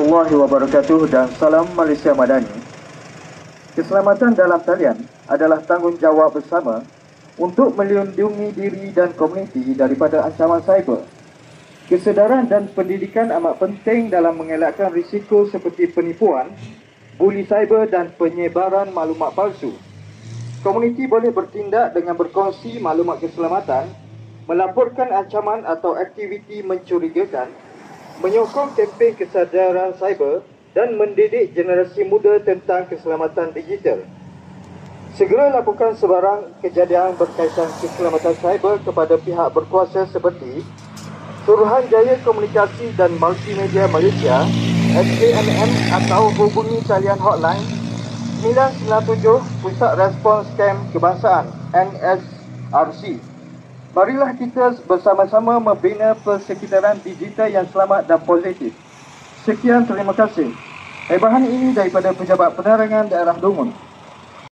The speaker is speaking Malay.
warahmatullahi wabarakatuh dan salam Malaysia Madani. Keselamatan dalam talian adalah tanggungjawab bersama untuk melindungi diri dan komuniti daripada ancaman cyber. Kesedaran dan pendidikan amat penting dalam mengelakkan risiko seperti penipuan, buli cyber dan penyebaran maklumat palsu. Komuniti boleh bertindak dengan berkongsi maklumat keselamatan, melaporkan ancaman atau aktiviti mencurigakan, menyokong kempen kesedaran cyber dan mendidik generasi muda tentang keselamatan digital. Segera laporkan sebarang kejadian berkaitan keselamatan cyber kepada pihak berkuasa seperti Suruhanjaya Komunikasi dan Multimedia Malaysia SKMM atau hubungi talian hotline 997 Pusat Respons Scam Kebangsaan NSRC. Marilah kita bersama-sama membina persekitaran digital yang selamat dan positif. Sekian, terima kasih. Bahan ini daripada Pejabat Penerangan Daerah Dungun.